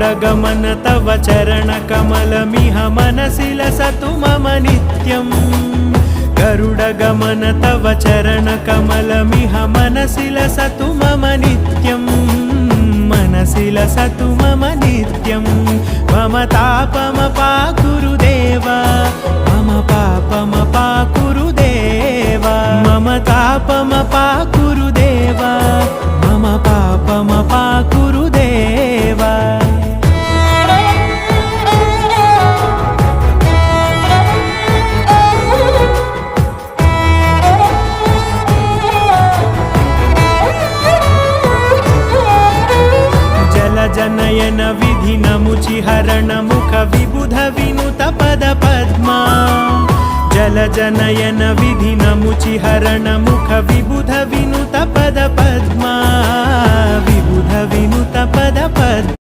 गरुडगमन तव चरणकमलमिह मनसि लसतु मम नित्यम् गरुडगमन तव चरणकमलमिह मनसि लसतु मम नित्यम् मनसि लसतु मम नित्यम् मम तापमपाकुरुदेव मम पापमपाकुरुदेव मम तापमपाकुरुदेव मम पापमपाकुरुदेव जनयन विधिनमुचिहरण मुख विबुध विनुत पद पद्मा जलजनयन विधिनमुचिहरण मुख विबुध विनुत पद पद्मा विबुध विनुत पद पद्मा